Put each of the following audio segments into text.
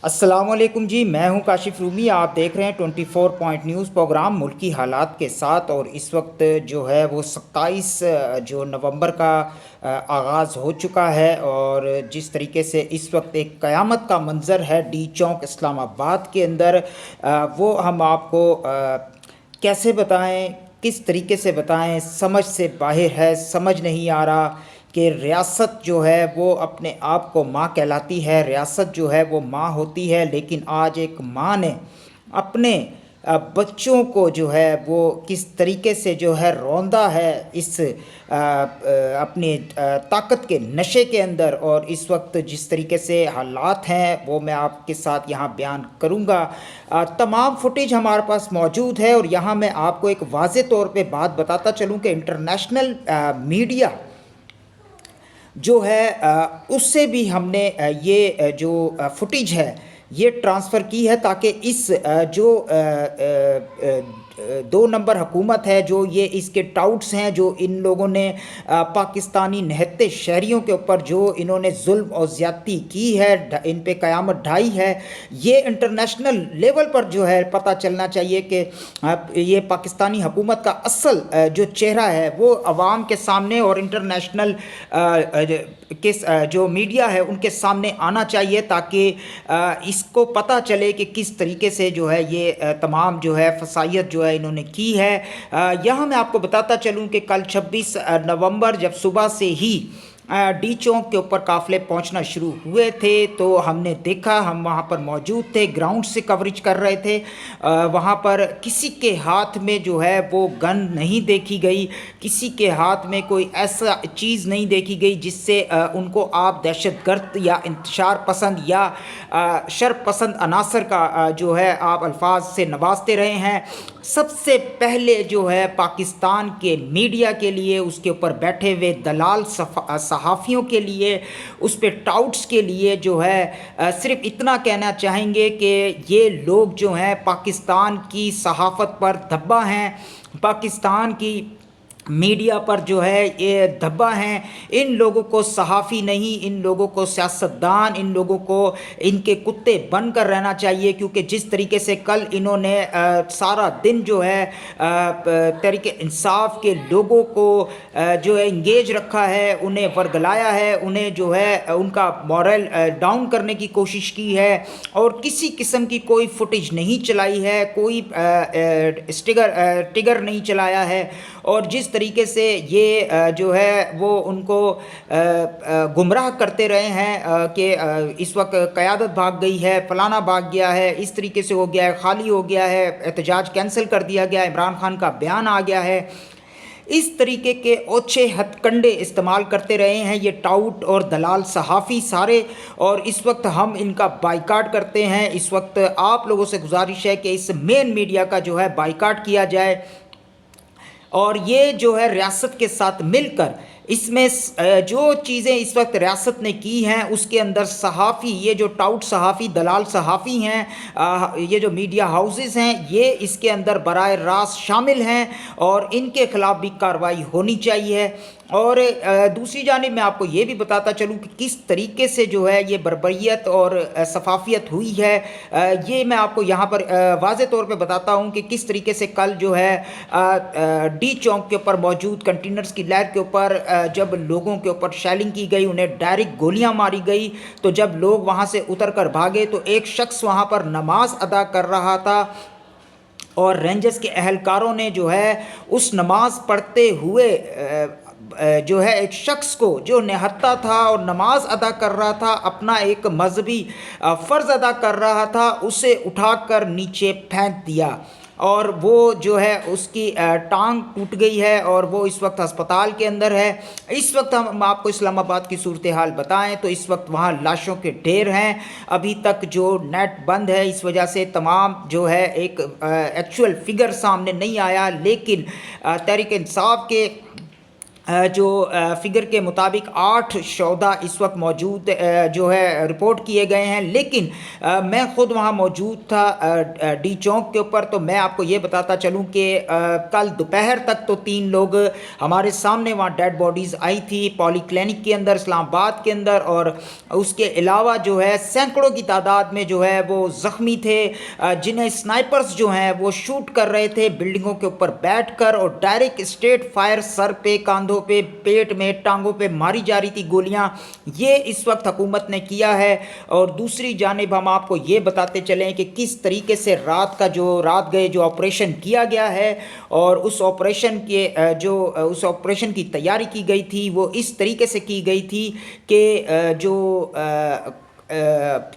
السلام علیکم جی، میں ہوں کاشف رومی۔ آپ دیکھ رہے ہیں 24 پوائنٹ نیوز پروگرام ملکی حالات کے ساتھ، اور اس وقت جو ہے وہ 27 جو نومبر کا آغاز ہو چکا ہے، اور جس طریقے سے اس وقت ایک قیامت کا منظر ہے ڈی چوک اسلام آباد کے اندر، وہ ہم آپ کو کیسے بتائیں، کس طریقے سے بتائیں، سمجھ سے باہر ہے۔ سمجھ نہیں آ رہا کہ ریاست جو ہے وہ اپنے آپ کو ماں کہلاتی ہے، ریاست جو ہے وہ ماں ہوتی ہے، لیکن آج ایک ماں نے اپنے بچوں کو جو ہے وہ کس طریقے سے جو ہے روندا ہے اس اپنی طاقت کے نشے کے اندر، اور اس وقت جس طریقے سے حالات ہیں وہ میں آپ کے ساتھ یہاں بیان کروں گا۔ تمام فوٹیج ہمارے پاس موجود ہے، اور یہاں میں آپ کو ایک واضح طور پہ بات بتاتا چلوں کہ انٹرنیشنل میڈیا جو ہے اس سے بھی ہم نے یہ جو فوٹیج ہے یہ ٹرانسفر کی ہے، تاکہ اس جو 2 نمبر حکومت ہے، جو یہ اس کے ٹاؤٹس ہیں، جو ان لوگوں نے پاکستانی نہتے شہریوں کے اوپر جو انہوں نے ظلم اور زیادتی کی ہے، ان پہ قیامت ڈھائی ہے، یہ انٹرنیشنل لیول پر جو ہے پتہ چلنا چاہیے کہ یہ پاکستانی حکومت کا اصل جو چہرہ ہے وہ عوام کے سامنے اور انٹرنیشنل جو میڈیا ہے ان کے سامنے آنا چاہیے، تاکہ اس کو پتہ چلے کہ کس طریقے سے جو ہے یہ تمام جو ہے فسائیت جو ہے انہوں نے کی ہے۔ یہاں میں آپ کو بتاتا چلوں کہ کل 26 نومبر جب صبح سے ہی ڈی چوک کے اوپر قافلے پہنچنا شروع ہوئے تھے، تو ہم نے دیکھا، ہم وہاں پر موجود تھے، گراؤنڈ سے کوریج کر رہے تھے، وہاں پر کسی کے ہاتھ میں جو ہے وہ گن نہیں دیکھی گئی، کسی کے ہاتھ میں کوئی ایسا چیز نہیں دیکھی گئی جس سے ان کو آپ دہشت گرد یا انتشار پسند یا شر پسند عناصر کا جو ہے آپ الفاظ سے نوازتے رہے ہیں۔ سب سے پہلے جو ہے پاکستان کے میڈیا کے لیے، اس کے اوپر بیٹھے ہوئے دلال صحافیوں کے لیے، اس پہ ٹاؤٹس کے لیے جو ہے صرف اتنا کہنا چاہیں گے کہ یہ لوگ جو ہیں پاکستان کی صحافت پر دھبا ہیں، پاکستان کی میڈیا پر جو ہے یہ دھبا ہیں۔ ان لوگوں کو صحافی نہیں، ان لوگوں کو سیاستدان، ان لوگوں کو ان کے کتے بن کر رہنا چاہیے، کیونکہ جس طریقے سے کل انہوں نے سارا دن جو ہے تحریک انصاف کے لوگوں کو جو ہے انگیج رکھا ہے، انہیں ورگلایا ہے، انہیں جو ہے ان کا مورل ڈاؤن کرنے کی کوشش کی ہے، اور کسی قسم کی کوئی فوٹیج نہیں چلائی ہے، کوئی ٹگر نہیں چلایا ہے، اور جس طریقے سے یہ جو ہے وہ ان کو گمراہ کرتے رہے ہیں کہ اس وقت قیادت بھاگ گئی ہے، فلانا بھاگ گیا ہے، اس طریقے سے ہو گیا ہے، خالی ہو گیا ہے، احتجاج کینسل کر دیا گیا، عمران خان کا بیان آ گیا ہے، اس طریقے کے اوچھے ہتھ کنڈے استعمال کرتے رہے ہیں یہ ٹاؤٹ اور دلال صحافی سارے، اور اس وقت ہم ان کا بائیکاٹ کرتے ہیں۔ اس وقت آپ لوگوں سے گزارش ہے کہ اس مین میڈیا کا جو ہے بائیکاٹ کیا جائے، اور یہ جو ہے ریاست کے ساتھ مل کر اس میں جو چیزیں اس وقت ریاست نے کی ہیں اس کے اندر صحافی، یہ جو ٹاؤٹ صحافی، دلال صحافی ہیں، یہ جو میڈیا ہاؤسز ہیں، یہ اس کے اندر براہ راست شامل ہیں، اور ان کے خلاف بھی کارروائی ہونی چاہیے۔ اور دوسری جانب میں آپ کو یہ بھی بتاتا چلوں کہ کس طریقے سے جو ہے یہ بربریت اور صفافیت ہوئی ہے، یہ میں آپ کو یہاں پر واضح طور پہ بتاتا ہوں کہ کس طریقے سے کل جو ہے ڈی چوک کے اوپر موجود کنٹینرز کی لہر کے اوپر جب لوگوں کے اوپر شیلنگ کی گئی، انہیں ڈائریکٹ گولیاں ماری گئی، تو جب لوگ وہاں سے اتر کر بھاگے تو ایک شخص وہاں پر نماز ادا کر رہا تھا، اور رینجرز کے اہلکاروں نے جو ہے اس نماز پڑھتے ہوئے جو ہے ایک شخص کو جو نہتا تھا اور نماز ادا کر رہا تھا، اپنا ایک مذہبی فرض ادا کر رہا تھا، اسے اٹھا کر نیچے پھینک دیا، اور وہ جو ہے اس کی ٹانگ ٹوٹ گئی ہے، اور وہ اس وقت ہسپتال کے اندر ہے۔ اس وقت ہم آپ کو اسلام آباد کی صورتحال بتائیں تو اس وقت وہاں لاشوں کے ڈھیر ہیں، ابھی تک جو نیٹ بند ہے اس وجہ سے تمام جو ہے ایک ایکچول فگر سامنے نہیں آیا، لیکن تحریک انصاف کے جو فگر کے مطابق 8 شہدا اس وقت موجود جو ہے رپورٹ کیے گئے ہیں، لیکن میں خود وہاں موجود تھا ڈی چوک کے اوپر، تو میں آپ کو یہ بتاتا چلوں کہ کل دوپہر تک تو 3 لوگ ہمارے سامنے وہاں ڈیڈ باڈیز آئی تھی پولی کلینک کے اندر اسلام آباد کے اندر، اور اس کے علاوہ جو ہے سینکڑوں کی تعداد میں جو ہے وہ زخمی تھے، جنہیں سنائپرز جو ہیں وہ شوٹ کر رہے تھے بلڈنگوں کے اوپر بیٹھ کر، اور ڈائریکٹ اسٹریٹ فائر سر پہ، کاندھوں پہ، پیٹ میں، ٹانگوں پہ ماری جا رہی تھی گولیاں۔ یہ اس وقت حکومت نے کیا ہے۔ اور دوسری جانب ہم آپ کو یہ بتاتے چلیں کہ کس طریقے سے رات گئے جو آپریشن کیا گیا ہے، اور اس آپریشن کی تیاری کی گئی تھی وہ اس طریقے سے کی گئی تھی کہ جو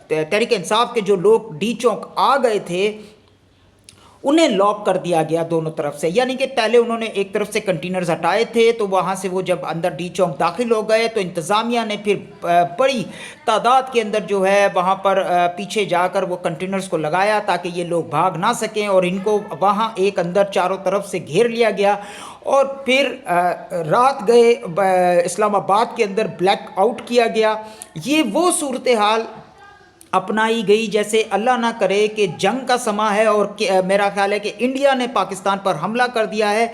تحریک انصاف کے جو لوگ ڈی چوک آ گئے تھے انہیں لاک کر دیا گیا دونوں طرف سے، یعنی کہ پہلے انہوں نے ایک طرف سے کنٹینرز ہٹائے تھے، تو وہاں سے وہ جب اندر ڈی چوک داخل ہو گئے تو انتظامیہ نے پھر بڑی تعداد کے اندر جو ہے وہاں پر پیچھے جا کر وہ کنٹینرز کو لگایا تاکہ یہ لوگ بھاگ نہ سکیں، اور ان کو وہاں ایک اندر چاروں طرف سے گھیر لیا گیا، اور پھر رات گئے اسلام آباد کے اندر بلیک آؤٹ کیا گیا۔ یہ وہ صورتحال اپنائی گئی جیسے اللہ نہ کرے کہ جنگ کا سماں ہے، اور میرا خیال ہے کہ انڈیا نے پاکستان پر حملہ کر دیا ہے،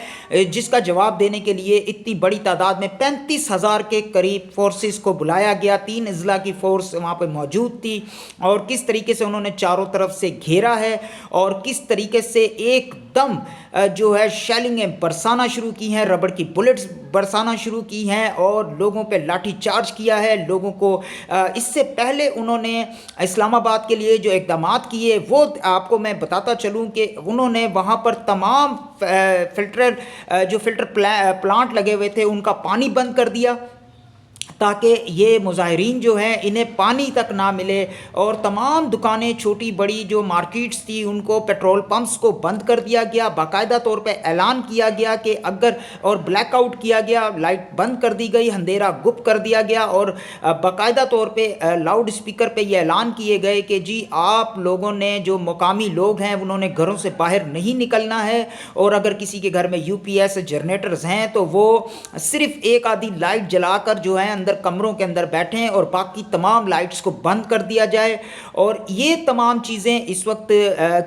جس کا جواب دینے کے لیے اتنی بڑی تعداد میں 35,000 کے قریب فورسز کو بلایا گیا، 3 اضلاع کی فورس وہاں پہ موجود تھی، اور کس طریقے سے انہوں نے چاروں طرف سے گھیرا ہے، اور کس طریقے سے ایک دم جو ہے شیلنگیں برسانا شروع کی ہیں، ربڑ کی بلٹس برسانا شروع کی ہیں، اور لوگوں پہ لاٹھی چارج کیا ہے لوگوں کو۔ اس سے پہلے انہوں نے اسلام آباد کے لیے جو اقدامات کیے وہ آپ کو میں بتاتا چلوں کہ انہوں نے وہاں پر تمام فلٹر پلانٹ لگے ہوئے تھے ان کا پانی بند کر دیا تاکہ یہ مظاہرین جو ہیں انہیں پانی تک نہ ملے، اور تمام دکانیں چھوٹی بڑی جو مارکیٹس تھی ان کو، پیٹرول پمپس کو بند کر دیا گیا، باقاعدہ طور پہ اعلان کیا گیا کہ اور بلیک آؤٹ کیا گیا، لائٹ بند کر دی گئی، اندھیرا گپ کر دیا گیا، اور باقاعدہ طور پہ لاؤڈ اسپیکر پہ یہ اعلان کیے گئے کہ جی آپ لوگوں نے، جو مقامی لوگ ہیں انہوں نے گھروں سے باہر نہیں نکلنا ہے، اور اگر کسی کے گھر میں UPS جنریٹرز ہیں تو وہ صرف ایک آدھی لائٹ جلا کر جو ہے اندر کمروں کے اندر بیٹھیں، اور باقی تمام لائٹس کو بند کر دیا جائے۔ اور یہ تمام چیزیں اس وقت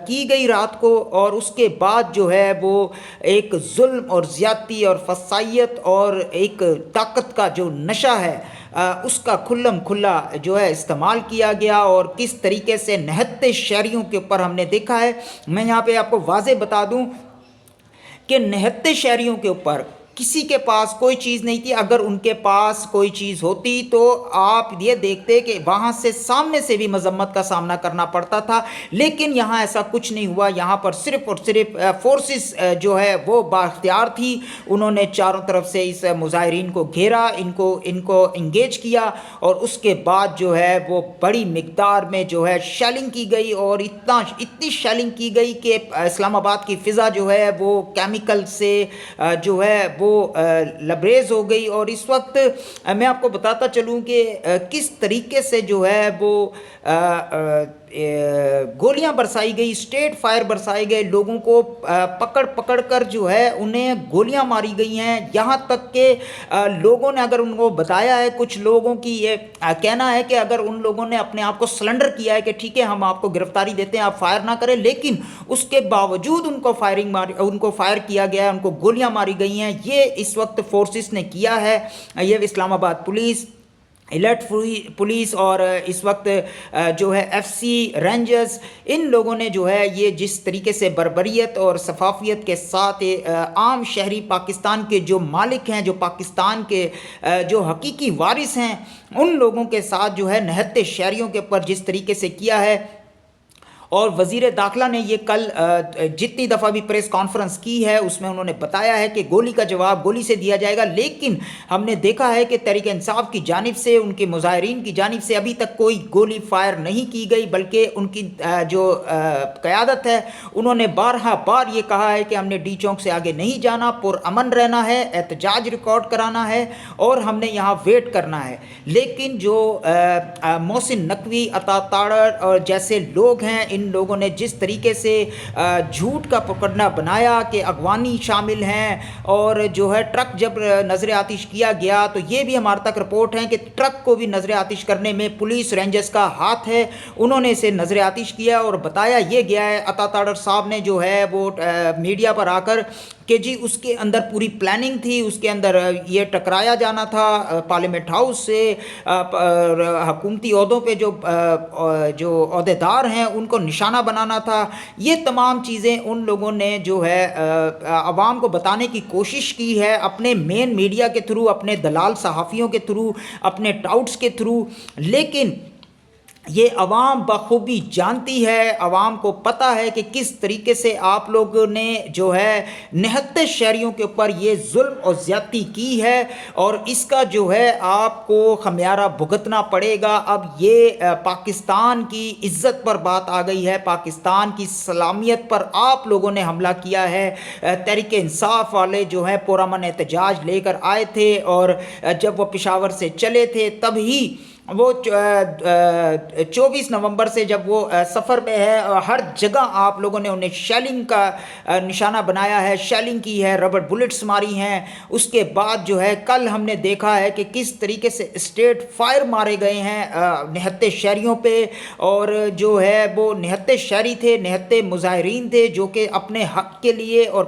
کی گئی رات کو، اور اس کے بعد جو ہے وہ ایک ظلم اور زیادتی اور فسائیت اور ایک طاقت کا جو نشہ ہے اس کا کھلم کھلا جو ہے استعمال کیا گیا، اور کس طریقے سے نہتے شہریوں کے اوپر ہم نے دیکھا ہے۔ میں یہاں پہ آپ کو واضح بتا دوں کہ نہتے شہریوں کے اوپر کسی کے پاس کوئی چیز نہیں تھی، اگر ان کے پاس کوئی چیز ہوتی تو آپ یہ دیکھتے کہ وہاں سے سامنے سے بھی مذمت کا سامنا کرنا پڑتا تھا، لیکن یہاں ایسا کچھ نہیں ہوا۔ یہاں پر صرف اور صرف فورسز جو ہے وہ بااختیار تھی، انہوں نے چاروں طرف سے اس مظاہرین کو گھیرا، ان کو انگیج کیا، اور اس کے بعد جو ہے وہ بڑی مقدار میں جو ہے شیلنگ کی گئی، اور اتنی شیلنگ کی گئی کہ اسلام آباد کی فضا جو ہے وہ کیمیکل سے جو ہے وہ لبریز ہو گئی۔ اور اس وقت میں آپ کو بتاتا چلوں کہ کس طریقے سے جو ہے وہ گولیاں برسائی گئی، اسٹریٹ فائر برسائے گئے، لوگوں کو پکڑ کر جو ہے انہیں گولیاں ماری گئی ہیں، یہاں تک کہ لوگوں نے اگر ان کو بتایا ہے، کچھ لوگوں کی یہ کہنا ہے کہ اگر ان لوگوں نے اپنے آپ کو سلنڈر کیا ہے کہ ٹھیک ہے ہم آپ کو گرفتاری دیتے ہیں، آپ فائر نہ کریں، لیکن اس کے باوجود ان کو فائر کیا گیا ہے، ان کو گولیاں ماری گئی ہیں۔ یہ اس وقت فورسز نے کیا ہے، یہ اسلام آباد پولیس، الرٹ پولیس، اور اس وقت جو ہے FC رینجرز، ان لوگوں نے جو ہے یہ جس طریقے سے بربریت اور شفافیت کے ساتھ عام شہری پاکستان کے جو مالک ہیں، جو پاکستان کے جو حقیقی وارث ہیں، ان لوگوں کے ساتھ جو ہے نہتے شہریوں کے اوپر جس طریقے سے کیا ہے۔ اور وزیر داخلہ نے یہ کل جتنی دفعہ بھی پریس کانفرنس کی ہے اس میں انہوں نے بتایا ہے کہ گولی کا جواب گولی سے دیا جائے گا، لیکن ہم نے دیکھا ہے کہ تحریک انصاف کی جانب سے، ان کے مظاہرین کی جانب سے ابھی تک کوئی گولی فائر نہیں کی گئی، بلکہ ان کی جو قیادت ہے انہوں نے بارہا بار یہ کہا ہے کہ ہم نے ڈی چوک سے آگے نہیں جانا، پرامن رہنا ہے، احتجاج ریکارڈ کرانا ہے، اور ہم نے یہاں ویٹ کرنا ہے۔ لیکن جو محسن نقوی، عطا تاڑر اور جیسے لوگ ہیں، ان لوگوں نے جس طریقے سے جھوٹ کا پکڑنا بنایا کہ اغوانی شامل ہیں، اور جو ہے ٹرک جب نظر آتش کیا گیا تو یہ بھی ہمارے تک رپورٹ ہیں کہ ٹرک کو بھی نظر آتش کرنے میں پولیس رینجرز کا ہاتھ ہے، انہوں نے اسے نظر آتش کیا، اور بتایا یہ گیا ہے عطا تاڑر صاحب نے جو ہے وہ میڈیا پر آ کر کہ جی اس کے اندر پوری پلاننگ تھی، اس کے اندر یہ ٹکرایا جانا تھا پارلیمنٹ ہاؤس سے، حکومتی عہدوں پہ جو عہدیدار ہیں ان کو نشانہ بنانا تھا۔ یہ تمام چیزیں ان لوگوں نے جو ہے عوام کو بتانے کی کوشش کی ہے اپنے مین میڈیا کے تھرو، اپنے دلال صحافیوں کے تھرو، اپنے ٹاؤٹس کے تھرو، لیکن یہ عوام بخوبی جانتی ہے، عوام کو پتہ ہے کہ کس طریقے سے آپ لوگوں نے جو ہے نہتے شہریوں کے اوپر یہ ظلم اور زیادتی کی ہے، اور اس کا جو ہے آپ کو خمیارہ بھگتنا پڑے گا۔ اب یہ پاکستان کی عزت پر بات آ گئی ہے، پاکستان کی سلامیت پر آپ لوگوں نے حملہ کیا ہے۔ تحریک انصاف والے جو ہیں پرامن احتجاج لے کر آئے تھے، اور جب وہ پشاور سے چلے تھے تب ہی وہ 24 نومبر سے جب وہ سفر میں ہے، ہر جگہ آپ لوگوں نے انہیں شیلنگ کا نشانہ بنایا ہے، شیلنگ کی ہے، ربڑ بلٹس ماری ہیں۔ اس کے بعد جو ہے کل ہم نے دیکھا ہے کہ کس طریقے سے اسٹیٹ فائر مارے گئے ہیں نہتے شہریوں پہ، اور جو ہے وہ نہتے شہری تھے، نہتے مظاہرین تھے جو کہ اپنے حق کے لیے اور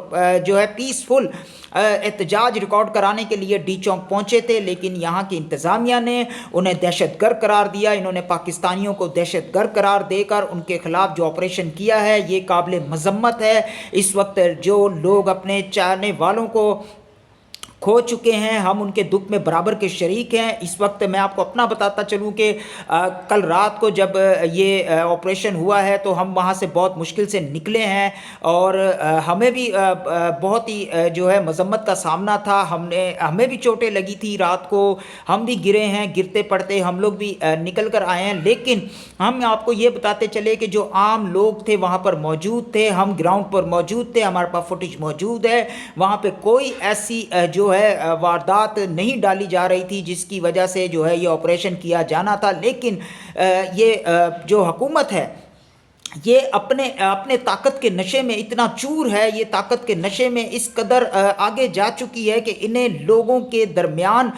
جو ہے پیسفل احتجاج ریکارڈ کرانے کے لیے ڈی چوک پہنچے تھے، لیکن یہاں کی انتظامیہ نے انہیں دہشت گرد قرار دیا۔ انہوں نے پاکستانیوں کو دہشت گرد قرار دے کر ان کے خلاف جو آپریشن کیا ہے یہ قابل مذمت ہے۔ اس وقت جو لوگ اپنے چاہنے والوں کو کھو چکے ہیں، ہم ان کے دکھ میں برابر کے شریک ہیں۔ اس وقت میں آپ کو اپنا بتاتا چلوں کہ کل رات کو جب یہ آپریشن ہوا ہے تو ہم وہاں سے بہت مشکل سے نکلے ہیں، اور ہمیں بھی بہت ہی جو ہے مذمت کا سامنا تھا، ہمیں بھی چوٹیں لگی تھی رات کو، ہم بھی گرے ہیں، گرتے پڑتے ہم لوگ بھی نکل کر آئے ہیں، لیکن ہم آپ کو یہ بتاتے چلے کہ جو عام لوگ تھے وہاں پر موجود تھے، ہم گراؤنڈ پر موجود تھے، ہمارے پاس فوٹیج موجود ہے، وہاں پہ کوئی ایسی جو ہے واردات نہیں ڈالی جا رہی تھی جس کی وجہ سے جو ہے یہ آپریشن کیا جانا تھا، لیکن یہ جو حکومت ہے یہ اپنے طاقت کے نشے میں اتنا چور ہے، یہ طاقت کے نشے میں اس قدر آگے جا چکی ہے کہ انہیں لوگوں کے درمیان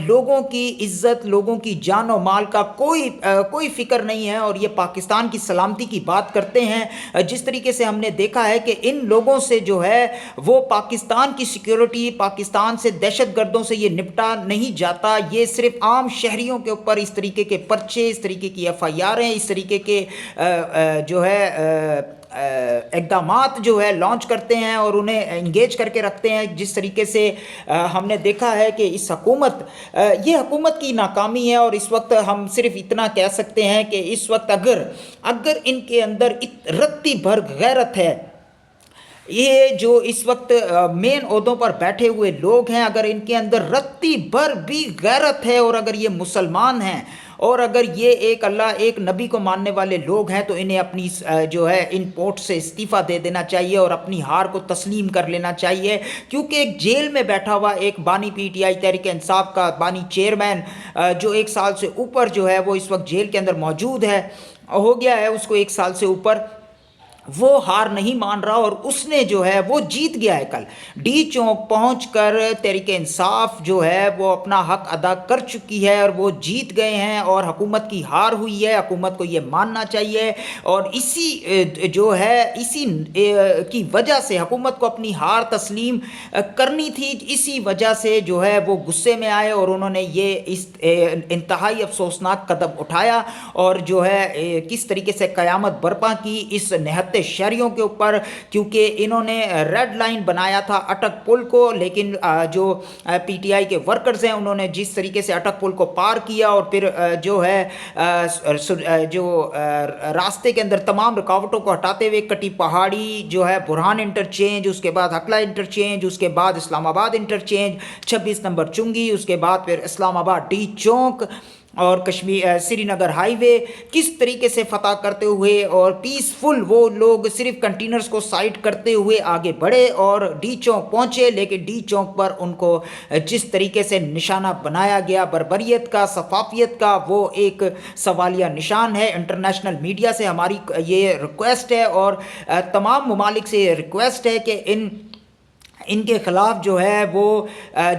لوگوں کی عزت، لوگوں کی جان و مال کا کوئی فکر نہیں ہے، اور یہ پاکستان کی سلامتی کی بات کرتے ہیں۔ جس طریقے سے ہم نے دیکھا ہے کہ ان لوگوں سے جو ہے وہ پاکستان کی سیکیورٹی، پاکستان سے دہشت گردوں سے یہ نپٹا نہیں جاتا، یہ صرف عام شہریوں کے اوپر اس طریقے کے پرچے، اس طریقے کی ایف آئی آر ہیں، اس طریقے کے جو ہے اقدامات جو ہے لانچ کرتے ہیں اور انہیں انگیج کر کے رکھتے ہیں۔ جس طریقے سے ہم نے دیکھا ہے کہ اس یہ حکومت کی ناکامی ہے، اور اس وقت ہم صرف اتنا کہہ سکتے ہیں کہ اس وقت اگر ان کے اندر رتی بھر غیرت ہے، یہ جو اس وقت مین عہدوں پر بیٹھے ہوئے لوگ ہیں، اگر ان کے اندر رتی بھر بھی غیرت ہے، اور اگر یہ مسلمان ہیں، اور اگر یہ ایک اللہ ایک نبی کو ماننے والے لوگ ہیں، تو انہیں اپنی جو ہے ان پوسٹ سے استعفیٰ دے دینا چاہیے اور اپنی ہار کو تسلیم کر لینا چاہیے، کیونکہ ایک جیل میں بیٹھا ہوا ایک بانی P T I Tehreek Insaf کا بانی چیئرمین جو 1 سال سے اوپر جو ہے وہ اس وقت جیل کے اندر موجود ہے، ہو گیا ہے اس کو 1 سال سے اوپر، وہ ہار نہیں مان رہا، اور اس نے جو ہے وہ جیت گیا ہے۔ کل ڈی چوک پہنچ کر تحریک انصاف جو ہے وہ اپنا حق ادا کر چکی ہے، اور وہ جیت گئے ہیں، اور حکومت کی ہار ہوئی ہے، حکومت کو یہ ماننا چاہیے، اور اسی جو ہے اسی کی وجہ سے حکومت کو اپنی ہار تسلیم کرنی تھی، اسی وجہ سے جو ہے وہ غصے میں آئے، اور انہوں نے یہ اس انتہائی افسوسناک قدم اٹھایا، اور جو ہے کس طریقے سے قیامت برپا کی اس نہتے شہریوں کے اوپر، کیونکہ انہوں نے ریڈ لائن بنایا تھا اٹک پل کو، لیکن جو پی ٹی آئی کے ورکرز ہیں انہوں نے جس طریقے سے اٹک پل کو پار کیا، اور پھر جو ہے جو راستے کے اندر تمام رکاوٹوں کو ہٹاتے ہوئے کٹی پہاڑی جو ہے برہان انٹرچینج، اس کے بعد ہکلا انٹرچینج، اس کے بعد اسلام آباد انٹرچینج، 26 نمبر چنگی، اس کے بعد پھر اسلام آباد ڈی چوک، اور کشمیر سری نگر ہائی وے کس طریقے سے فتح کرتے ہوئے اور پیسفل وہ لوگ صرف کنٹینرز کو سائٹ کرتے ہوئے آگے بڑھے اور ڈی چوک پہنچے، لیکن ڈی چوک پر ان کو جس طریقے سے نشانہ بنایا گیا بربریت کا، شفافیت کا، وہ ایک سوالیہ نشان ہے۔ انٹرنیشنل میڈیا سے ہماری یہ ریکویسٹ ہے اور تمام ممالک سے یہ ریکویسٹ ہے کہ ان کے خلاف جو ہے وہ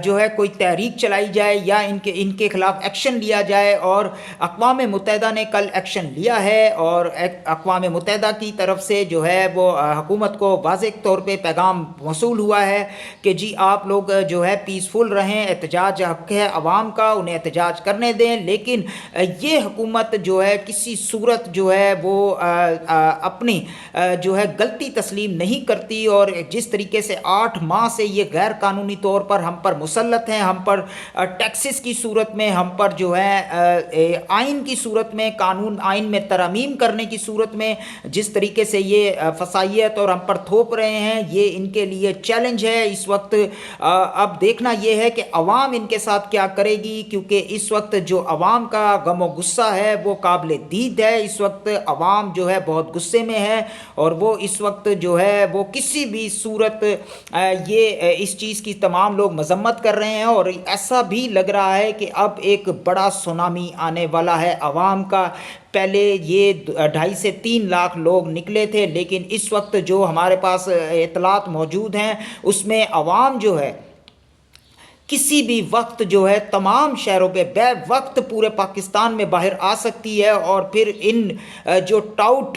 جو ہے کوئی تحریک چلائی جائے یا ان کے خلاف ایکشن لیا جائے، اور اقوام متحدہ نے کل ایکشن لیا ہے اور اقوام متحدہ کی طرف سے جو ہے وہ حکومت کو واضح طور پہ پیغام موصول ہوا ہے کہ جی آپ لوگ جو ہے پیسفل رہیں، احتجاج حق ہے عوام کا، انہیں احتجاج کرنے دیں، لیکن یہ حکومت جو ہے کسی صورت جو ہے وہ اپنی جو ہے غلطی تسلیم نہیں کرتی، اور جس طریقے سے 8 ماہ سے یہ غیر قانونی طور پر ہم پر مسلط ہیں، ہم پر ٹیکسز کی صورت میں، ہم پر جو ہے آئین کی صورت میں، آئین میں ترامیم کرنے کی صورت میں جس طریقے سے یہ فسائیت اور ہم پر تھوپ رہے ہیں، یہ ان کے لیے چیلنج ہے اس وقت۔ اب دیکھنا یہ ہے کہ عوام ان کے ساتھ کیا کرے گی، کیونکہ اس وقت جو عوام کا غم و غصہ ہے وہ قابل دید ہے۔ اس وقت عوام جو ہے بہت غصے میں ہے اور وہ اس وقت جو ہے وہ کسی بھی صورت یہ اس چیز کی تمام لوگ مذمت کر رہے ہیں، اور ایسا بھی لگ رہا ہے کہ اب ایک بڑا سونامی آنے والا ہے عوام کا۔ پہلے یہ 2.5 سے 3 لاکھ لوگ نکلے تھے، لیکن اس وقت جو ہمارے پاس اطلاعات موجود ہیں اس میں عوام جو ہے کسی بھی وقت جو ہے تمام شہروں پہ بے وقت پورے پاکستان میں باہر آ سکتی ہے، اور پھر ان جو ٹاؤٹ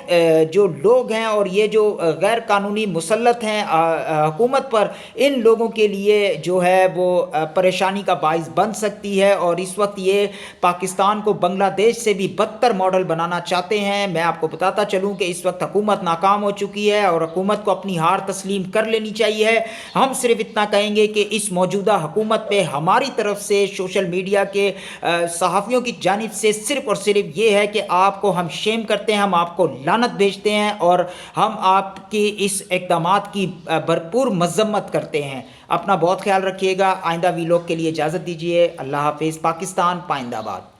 جو لوگ ہیں اور یہ جو غیر قانونی مسلط ہیں حکومت پر، ان لوگوں کے لیے جو ہے وہ پریشانی کا باعث بن سکتی ہے، اور اس وقت یہ پاکستان کو بنگلہ دیش سے بھی بدتر ماڈل بنانا چاہتے ہیں۔ میں آپ کو بتاتا چلوں کہ اس وقت حکومت ناکام ہو چکی ہے اور حکومت کو اپنی ہار تسلیم کر لینی چاہیے۔ ہم صرف اتنا کہیں گے کہ اس موجودہ حکومت پہ ہماری طرف سے سوشل میڈیا کے صحافیوں کی جانب سے صرف اور صرف یہ ہے کہ آپ کو ہم شیم کرتے ہیں، ہم آپ کو لعنت بھیجتے ہیں، اور ہم آپ کی اس اقدامات کی بھرپور مذمت کرتے ہیں۔ اپنا بہت خیال رکھیے گا۔ آئندہ ویلاگ کے لیے اجازت دیجیے۔ اللہ حافظ۔ پاکستان پائندہ باد۔